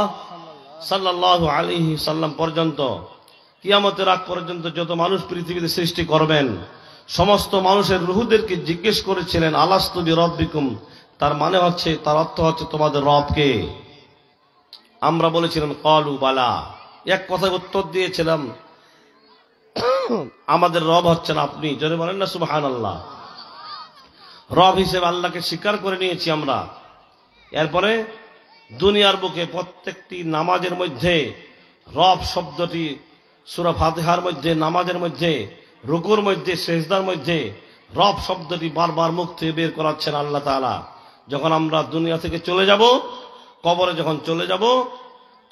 সাল্লাল্লাহু আলাইহি সাল্লাম পর্যন্ত, কিয়ামতের আগ পর্যন্ত যত মানুষ পৃথিবীতে সৃষ্টি করবেন, সমস্ত মানুষের রুহুদেরকে জিজ্ঞেস করেছিলেন আলাস্তু বিরাব্বিকুম। তার মানে হচ্ছে, তার অর্থ হচ্ছে তোমাদের রব কে? আমরা বলেছিলাম ক্বালু বালা। এক কথায় উত্তর দিয়েছিলাম আমাদের রব হচ্ছেন আপনি। যদি বলেন না সুবহানাল্লাহ। রব হিসেবে আল্লাহকে স্বীকার করে নিয়েছি আমরা। এরপরে দুনিয়ার বুকে প্রত্যেকটি নামাজের মধ্যে রব শব্দটি সূরা ফাতিহার মধ্যে, নামাজের মধ্যে, রুকুর মধ্যে, সেজদার মধ্যে রব শব্দটি বারবার মুখ থেকে বের করাচ্ছেন আল্লাহ তাআলা। যখন আমরা দুনিয়া থেকে চলে যাব, কবরে যখন চলে যাব,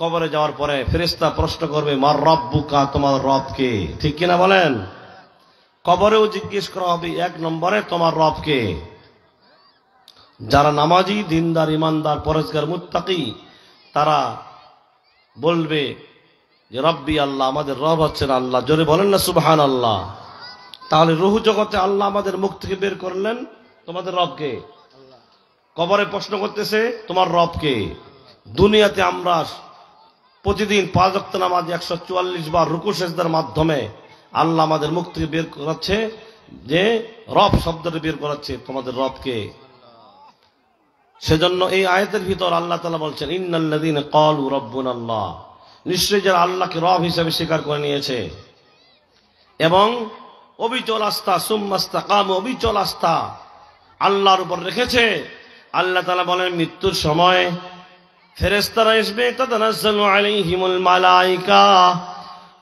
কবরে যাওয়ার পরে ফেরেশতা প্রশ্ন করবে মার রব্বুকা, তোমার রব কে? ঠিক কিনা বলেন? কবরেও জিজ্ঞেস করা হবে 1 নম্বরে তোমার রব কে? যারা নামাজি, দিনদার, ইমানদার, পরেজগার, মুত্তাকি, তারা বলবে যে রব্বি আল্লাহ, আমাদের রব হচ্ছেন আল্লাহ। জোরে বলেন না সুবহান আল্লাহ। তাহলে রুহ জগতে আল্লাহ আমাদের মুখ থেকে বের করলেন, তোমাদের রবকে। কবরে প্রশ্ন করতেছে তোমার রবকে। দুনিয়াতে আমরা প্রতিদিন 5 ওয়াক্ত নামাজ 144 বার রুকু সেজদার মাধ্যমে আল্লাহ আমাদের মুখ থেকে বের করাচ্ছে যে রব শব্দটা বের করাচ্ছে তোমাদের রবকে। সেজন্য এই আয়াতের ভিতর আল্লাহ তাআলা বলছেন ইন্নাল্লাযীনা ক্বালু রাব্বুনাল্লাহ, নিশ্চয়ই যারা আল্লাহকে রব হিসেবে স্বীকার করে নিয়েছে এবং অবিচল আস্থা, সুম্মাস্তাকামু, অবিচল আস্থা আল্লাহর উপর রেখেছে। আল্লাহ তাআলা বলেন মৃত্যুর সময় ফেরেশতারা আসবে, তাতানাজ্জালু আলাইহিমুল মালায়েকা,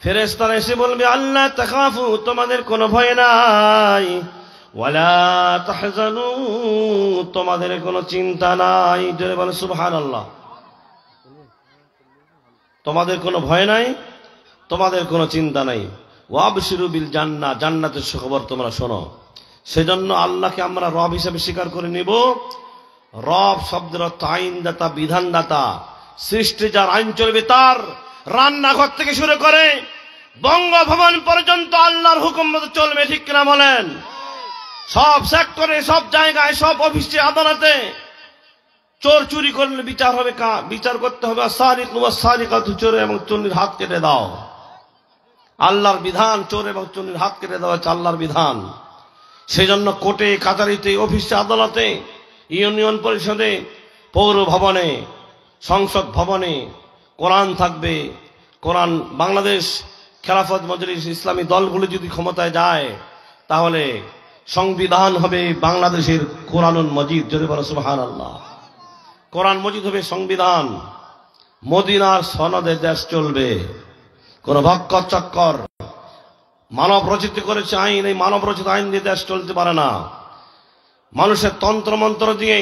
ফেরেশতারা এসে বলবে আল্লাহ তাখাফু, তোমাদের কোনো ভয় নাই, ওয়ালা তাহজানু, তোমাদের কোনো চিন্তা নাই। জোরে বলে সুবহানাল্লাহ। তোমাদের কোনো ভয় নাই, তোমাদের কোনো চিন্তা নাই। ওয়াবশিরু বিল জান্নাহ, জান্নাতের সুখবর তোমরা শোনো। সেজন্য আল্লাহকে আমরা রব হিসেবে স্বীকার করে নিব। রব শব্দের অর্থ আইনদাতা, বিধানদাতা। সৃষ্টি যার আইন চলবে তার, রান্নাঘর থেকে শুরু করে বঙ্গভবন পর্যন্ত আল্লাহর হুকুম মতো চলবে, ঠিক কিনা বলেন? সব সেক্টরে, সব জায়গায়, সব অফিসে, আদালতে চোর চুরি করলে বিচার হবে, বিচার করতে হবে আস-সারিকু ওয়াস-সারিকাতু, চোর এবং চোরের হাত কেটে দাও। আল্লাহর বিধান, চোর এবং চোরের হাত কেটে দেওয়া হচ্ছে আল্লাহর বিধান। সেজন্য কোর্টে, কাচারিতে, অফিসে, আদালতে, ইউনিয়ন পরিষদে, পৌর ভবনে, সংসদ ভবনে কোরআন থাকবে। কোরআন, বাংলাদেশ খেলাফত মজলিস ইসলামী দলগুলো যদি ক্ষমতায় যায় তাহলে সংবিধান হবে বাংলাদেশের কোরআনুল মজিদ। যদি বলো সুবহানাল্লাহ। কোরআন মজিদ হবে সংবিধান। মদিনার সনদে দেশ চলবে। কোন ভক্কর চক্কর মানব রচিত করেছে আইন, এই মানব রচিত আইন দিয়ে দেশ চলতে পারে না। মানুষের তন্ত্র মন্ত্র দিয়ে,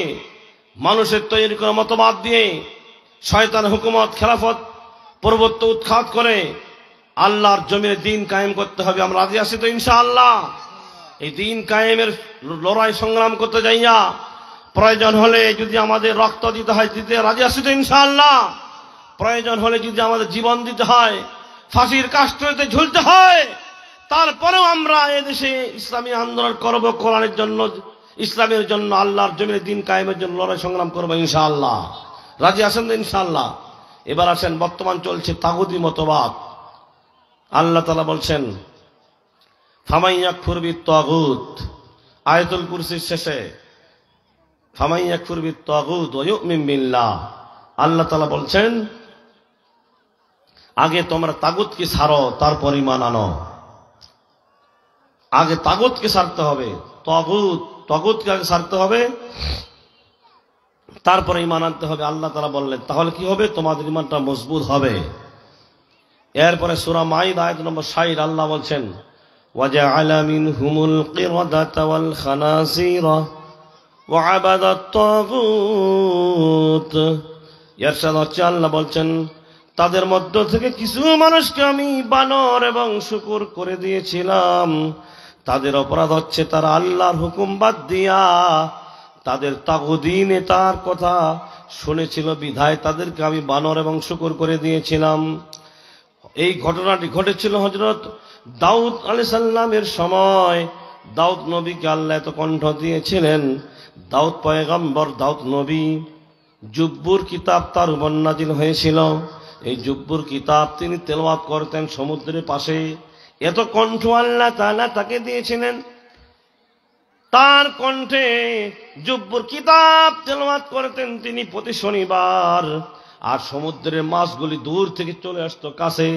মানুষের তৈরি করা মতবাদ দিয়ে শয়তান হুকুমত, খেলাফত, প্রভুত্ব উৎখাত করে আল্লাহর জমিনে দিন কায়েম করতে হবে। আমরা রাজি আছি তো ইনশাআল্লাহ? এই দিন কায়েমের লড়াই সংগ্রাম করতে যাইয়া প্রয়োজন হলে যদি আমাদের রক্ত দিতে হয় দিতে রাজি আছি তো ইনশাআল্লাহ? প্রয়োজন হলে যদি আমাদের জীবন দিতে হয়, ফাঁসির কাষ্ঠতে ঝুলতে হয়, তারপরেও আমরা এদেশে ইসলামী আন্দোলন করব, কোরআনের জন্য, ইসলামের জন্য, আল্লাহর জমিনে দিন কায়েমের জন্য লড়াই সংগ্রাম করবো ইনশাআল্লাহ। রাজি আছেন তো ইনশাআল্লাহ? এবার আসেন, বর্তমান চলছে তাগুতি মতবাদ। আল্লাহ তাআলা বলছেন ফামান ইয়াকফুর বিত-তাগুত, আয়াতুল কুরসির শেষে ফামান ইয়াকফুর বিত-তাগুত ওয়া ইউমিন বিল্লাহ। আল্লাহ তাআলা বলছেন আগে তোমরা তাগুতকে ছাড়ো, তারপর ঈমান আনো। আগে তাগুতকে ছাড়তে হবে, তাগুতকে আগে ছাড়তে হবে, তারপরে ঈমান আনতে হবে। আল্লাহ তাআলা বললেন তাহলে কি হবে? তোমাদের ঈমানটা মজবুত হবে। এরপরে সূরা মাইদা আয়াত নম্বর 60 আল্লাহ বলছেন ওয়াজআলা মিনহুমুল কিরাদাতা ওয়াল খানাসিরা ওয়া আবাদাত তাগুত। এরশাদ হচ্ছে আল্লাহ বলছেন তাদের মধ্য থেকে কিছু মানুষকে আমি বানর এবং শূকর করে দিয়েছিলাম। তাদের অপরাধ হচ্ছে তারা আল্লাহর হুকুম বাদ দিয়া তাদের তাগুদিনে তার কথা শুনেছিল, বিধায় তাদেরকে আমি বানর এবং শূকর করে দিয়েছিলাম। এই ঘটনাটি ঘটেছিল হযরত দাউদ আলাইহিস সালামের সময়। দাউদ নবীকে আল্লাহ এত কণ্ঠ দিয়েছিলেন। দাউদ পয়গম্বর, দাউদ নবী। জুব্বুর কিতাব তার উপর নাযিল হয়েছিল। এই জুব্বুর কিতাব তিনি তেলাওয়াত করতেন সমুদ্রের পাশে। এত কণ্ঠ আল্লাহ তাআলা তাকে দিয়েছিলেন। তার কণ্ঠে জুব্বুর কিতাব তেলাওয়াত করতেন তিনি প্রতি শনিবার। আর সমুদ্রের মাছগুলি দূর থেকে চলে আসতো কাছে,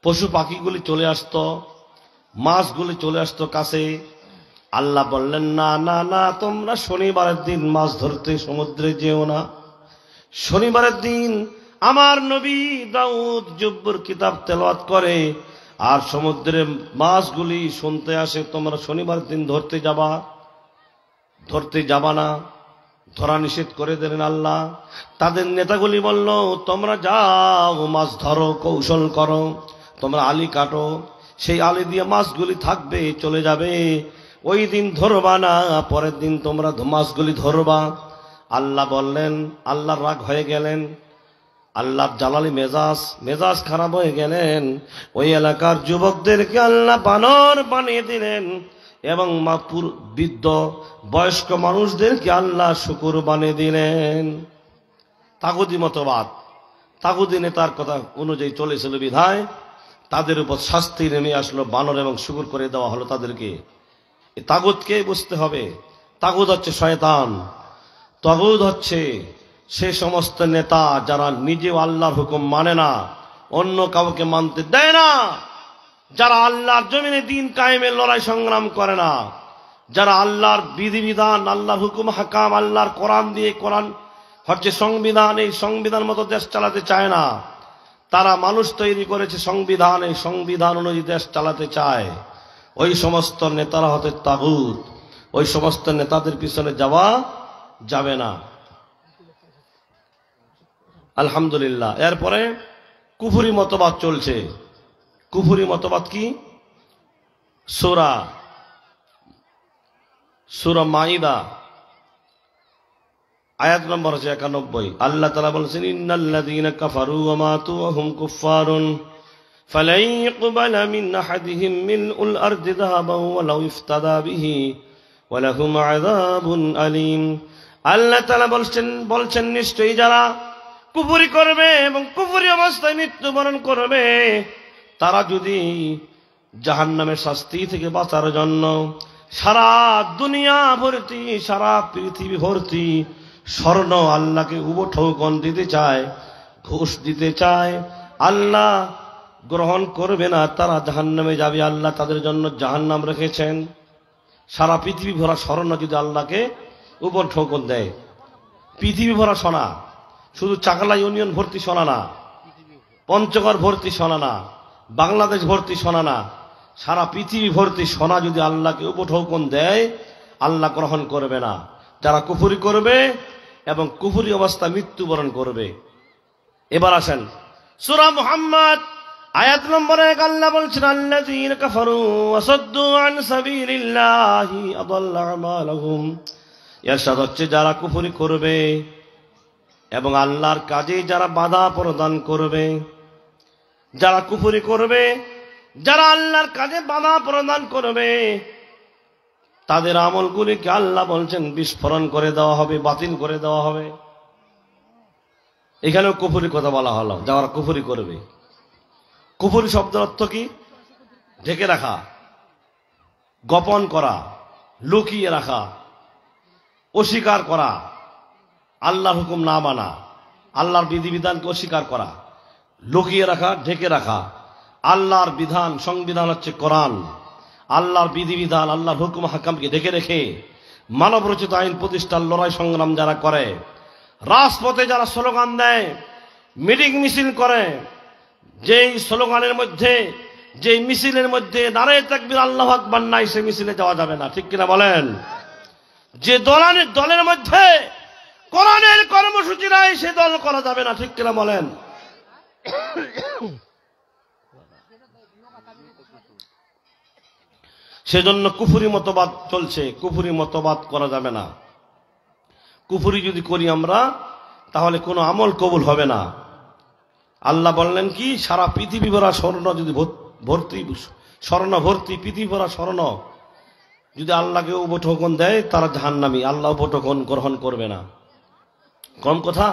পশু পাখিগুলি চলে আসতো, মাছগুলি চলে আসতো কাছে। আল্লাহ বললেন না না না, তোমরা শনিবারের দিন মাছ ধরতে সমুদ্রে যেও না। শনিবারের দিন আমার নবী দাউদ জুব্বুর কিতাব তেলাওয়াত করে আর সমুদ্রের মাছগুলি শুনতে আসে। তোমরা শনিবার দিন ধরতে যাবা না, ধরা নিষেধ করে দিলেন আল্লাহ। তাদের নেতাগুলি বলল তোমরা যাও মাছ ধরো, কৌশল করো, তোমরা আলি কাটো, সেই আলি দিয়ে মাছগুলি থাকবে, চলে যাবে। ওই দিন ধরবা না, পরের দিন তোমরা মাছগুলি ধরবা। আল্লাহ বললেন, আল্লাহ রাগ হয়ে গেলেন। আল্লাহর জালালি মেজাজ খারাপ হয়ে গেলেন। ওই এলাকার যুবকদেরকে আল্লাহ বানর বানিয়ে দিলেন এবং মাপুর বৃদ্ধ বয়স্ক মানুষদেরকে আল্লাহ শুকুর বানিয়ে দিলেন। তাগুদি মতবাদ, তাগুদি নেতার কথা অনুযায়ী চলেছিল বিধায় তাদের উপর শাস্তি নেমে আসলো, বানর এবং শুকুর করে দেওয়া হলো তাদেরকে। তাগুদকে বুঝতে হবে, তাগুদ হচ্ছে শয়তান। তাগুদ হচ্ছে সে সমস্ত নেতা যারা নিজেও আল্লাহর হুকুম মানে না, অন্য কাউকে মানতে দেয় না, যারা আল্লাহর জমিনে দিন কায়েমের লড়াই সংগ্রাম করে না, যারা আল্লাহর বিধিবিধান, আল্লাহর হুকুম হাকাম, আল্লাহর কোরআন দিয়ে, কোরআন হচ্ছে সংবিধান, এই সংবিধান মতো দেশ চালাতে চায় না। তারা মানুষ তৈরি করেছে সংবিধান, এই সংবিধান অনুযায়ী দেশ চালাতে চায়। ওই সমস্ত নেতারা হতে তাগুত, ওই সমস্ত নেতাদের পিছনে যাওয়া যাবে না। আলহামদুলিল্লাহ। এরপরে কুফরি মতবাদ চলছে। কুফরি মতবাদ কি? সূরা মাইদা আয়াত নম্বর 91। আল্লাহ তাআলা বলেছেন, ইন্নাল্লাযীনা কাফারু ওয়া মাতু ওয়া হুম কুফফারুন ফালান ইকবালা মিন আহাদিহিম মিলউল আরদি যাহাবান ওয়ালাউ ইফতাদা বিহি ওয়া লাহুম আযাবুন আলীম। আল্লাহ তাআলা বলছেন নিশ্চয়ই যারা কুফরি করবে এবং কুফরি অবস্থায় মৃত্যুবরণ করবে, তারা যদি জাহান্নামের শাস্তি থেকে বাঁচার জন্য সারা দুনিয়া ভর্তি, সারা পৃথিবী ভর্তি স্বর্ণ আল্লাহকে উবঠৌকন দিতে চায়, ঘুষ দিতে চায়, আল্লাহ গ্রহণ করবে না, তারা জাহান্নামে যাবে। আল্লাহ তাদের জন্য জাহান্নাম রেখেছেন। সারা পৃথিবী ভরা স্বর্ণ যদি আল্লাহকে উবঠৌকন দেয়, পৃথিবী ভরা সোনা, শুধু চাকলা ইউনিয়ন ভর্তি সোনা না, পঞ্চগড় ভর্তি সোনা না, বাংলাদেশ ভর্তি সোনা না, সারা পৃথিবী ভর্তি সোনা যদি আল্লাহকে উপঠৌকন দেয়, আল্লাহ গ্রহণ করবে না। যারা কুফরি করবে এবং কুফরি অবস্থা মৃত্যুবরণ করবে। এবার আসেন সূরা মুহাম্মদ আয়াত নম্বর 1। আল্লাহ বলছেন, আল্লাযীনা কাফারু ওয়া সাদ্দু আন সাবিলিল্লাহি আদাল্লা আমালাহুম। ইরশাদ হচ্ছে যারা কুফরি করবে এবং আল্লাহর কাজে যারা বাধা প্রদান করবে, যারা কুফরি করবে, যারা আল্লাহর কাজে বাধা প্রদান করবে, তাদের আমলগুলিকে আল্লাহ বলছেন বিস্ফোরণ করে দেওয়া হবে, বাতিল করে দেওয়া হবে। এখানেও কুফরি কথা বলা হলো, যারা কুফরি করবে। কুফরি শব্দের অর্থ কি? ঢেকে রাখা, গোপন করা, লুকিয়ে রাখা, অস্বীকার করা, আল্লাহর হুকুম না মানা, আল্লাহর বিধিবিধানকে অস্বীকার করা, লুকিয়ে রাখা, ঢেকে রাখা। আল্লাহর বিধান, সংবিধান হচ্ছে কোরআন, আল্লাহর বিধিবিধান, আল্লাহর হুকুম হাকামকে ঢেকে রেখে মানব রচিত আইন প্রতিষ্ঠার লড়াই সংগ্রাম যারা করে, রাজপথে যারা স্লোগান দেয়, মিটিং মিছিল করে, যেই স্লোগানের মধ্যে, যেই মিছিলের মধ্যে নারে তাকবীর আল্লাহু আকবার নাই, সে মিছিলে যাওয়া যাবে না। ঠিক কিনা বলেন? যে দলের মধ্যে কোরআনের কর্মসূচি নাই, সে দল করা যাবে না। ঠিক কিনা বলেন? সেজন্য কুফরি মতবাদ চলছে, কুফরি মতবাদ করা যাবে না। কুফরি যদি করি আমরা, তাহলে কোনো আমল কবুল হবে না। আল্লাহ বললেন কি, সারা পৃথিবী ভরা স্বর্ণ যদি ভর্তি, স্বর্ণ ভর্তি পৃথিবী ভরা স্বর্ণ যদি আল্লাহকে উপঠৌকন দেয়, তারা জাহান্নামী, আল্লাহ উপঠৌকন গ্রহণ করবে না। কম কথা?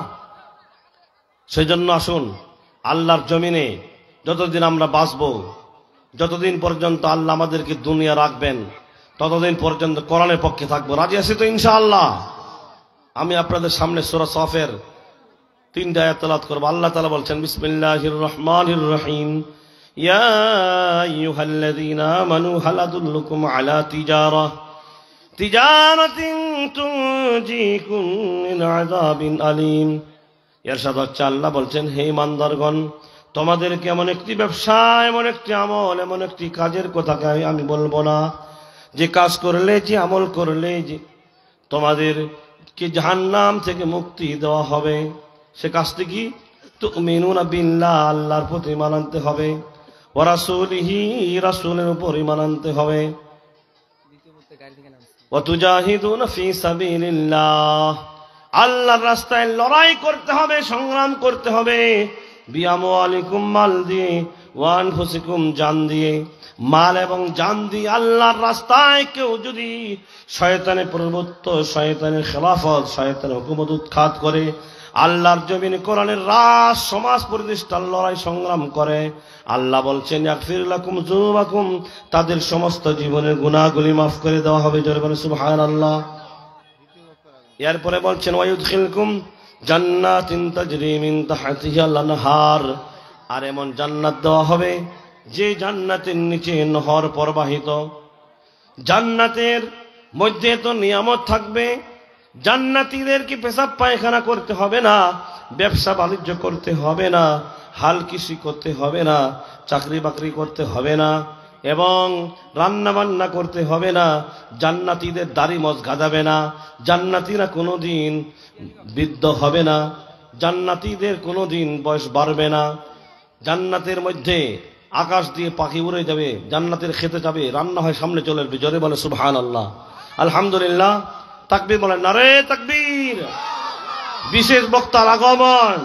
সেই জন্য আসুন, আল্লাহর জমিনে যতদিন আমরা বাঁচব, যতদিন পর্যন্ত আল্লাহ আমাদেরকে দুনিয়া রাখবেন, ততদিন পর্যন্ত কোরআনের পক্ষে থাকবো। রাজি আছি তো ইনশাআল্লাহ? আমি আপনাদের সামনে সূরা সফের 3টা আয়াত তেলাওয়াত করব। আল্লাহ তাআলা বলছেন, বিসমিল্লাহির রহমানির রহিম, ইয়া আইয়ুহাল্লাযীনা আমানু হাল আদুল্লুকুম আলা তিজারাতিন তুনজিকুম মিন আযাবিন আলীম। ইরশাদ হচ্ছে, আল্লাহ বলছেন, হে ইমানদারগণ, তোমাদেরকে এমন একটি ব্যবসা, এমন একটি আমল, এমন একটি কাজের কথা আমি বলবো না, যে কাজ করলে, যে আমল করলে যে তোমাদেরকে জাহান্নাম থেকে মুক্তি দেওয়া হবে। সে কাজটি কি? তুমিনুনা বিল্লাহ, আল্লাহর প্রতি ঈমান আনতে হবে, ওয়া রাসূলিহি, রাসূলের উপর ঈমান আনতে হবে, ওয়া তুজাহিদুনা ফি সাবিলিল্লাহ, আল্লাহর রাস্তায় লড়াই করতে হবে, সংগ্রাম করতে হবে। বিআমওয়ালিকুম, মাল দিয়ে, ওয়া আনফুসিকুম, জান দিয়ে। মাল এবং জান দিয়ে আল্লাহর রাস্তায় কেউ যদি শয়তানের প্রভুত্ব, শয়তানের খেলাফত, শয়তানের হুকুমত উৎখাত করে আল্লাহর জমিনে কোরআনের রাজ সমাজ প্রতিষ্ঠার লড়াই সংগ্রাম করে, আল্লাহ বলছেন ইয়াগফির লাকুম যুনুবাকুম, তাদের সমস্ত জীবনের গুনাহগুলি মাফ করে দেওয়া হবে। জোরে বলেন সুবহানাল্লাহ। এরপরে বলছেন ওয়ায়ুদখিলকুম জান্নাতিন তাজরি মিন তাহতিহাল আনহার, আর এমন জান্নাত দেওয়া হবে যে জান্নাতের নিচে নহর প্রবাহিত। জান্নাতের মধ্যে তো নিয়ামত থাকবে, জান্নাতীদেরকে পেশাব পায়খানা করতে হবে না, ব্যবসা বাণিজ্য করতে হবে না, হাল কৃষি করতে হবে না, চাকরি বাকরি করতে হবে না, এবং রান্না বান্না করতে হবে না। জান্নাতীদের দাড়ি মজ গাদাবে না, জান্নাতীরা কোনোদিন বৃদ্ধ হবে না, জান্নাতীদের কোনোদিন বয়স বাড়বে না। জান্নাতের মধ্যে আকাশ দিয়ে পাখি উড়ে যাবে, জান্নাতের খেতে যাবে, রান্না হয় সামনে চলে আসবে। জোরে বলে সুবহানাল্লাহ, আলহামদুলিল্লাহ, তাকবীর বলেন, নারে তাকবীর। বিশেষ বক্তার আগমন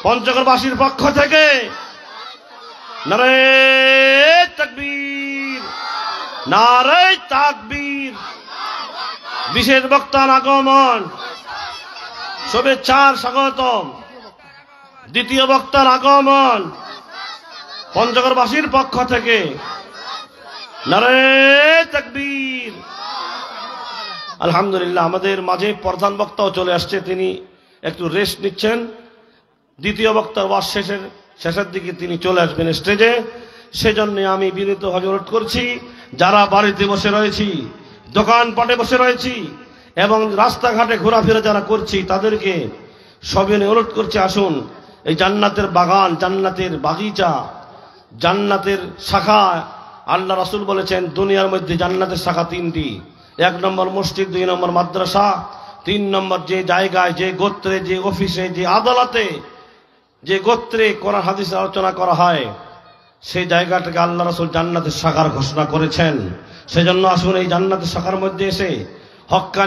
পঞ্চগড়বাসীর পক্ষ থেকে, নারে তাকবীর, নারে তাকবীর। বিশেষ বক্তার আগমন, শুভেচ্ছার স্বাগতম। দ্বিতীয় বক্তার আগমন পঞ্চগড়বাসীর পক্ষ থেকে, নারে তাকবীর। আলহামদুলিল্লাহ, আমাদের মাঝে প্রধান বক্তাও চলে আসছে, তিনি একটু রেস্ট নিচ্ছেন। দ্বিতীয় বক্তার ওয়াজ শেষের দিকে তিনি চলে আসবেন স্টেজে। সেজন্য আমি বিনীতভাবে অনুরোধ করছি, যারা বাড়িতে বসে রয়েছি, দোকানপাটে বসে রয়েছি এবং রাস্তাঘাটে ঘোরাফেরা যারা করছি, তাদেরকে সবিনয়ে অনুরোধ করছি, আসুন এই জান্নাতের বাগান, জান্নাতের বাগিচা, জান্নাতের শাখা। আল্লাহ রাসূল বলেছেন দুনিয়ার মধ্যে জান্নাতের শাখা তিনটি। 1 নম্বর মসজিদ, 2 নম্বর মাদ্রাসা, 3 নম্বর যে জায়গায়, যে গোত্রে, যে অফিসে, যে আদালতে, যে গোত্রে কোরআন হাদিস আলোচনা করা হয়, সেই জায়গাটাকে আল্লাহ রাসূল জান্নাতের শাখার ঘোষণা করেছেন। সেজন্য আসুন এই জান্নাতের শাখার মধ্যে এসে হক্কানি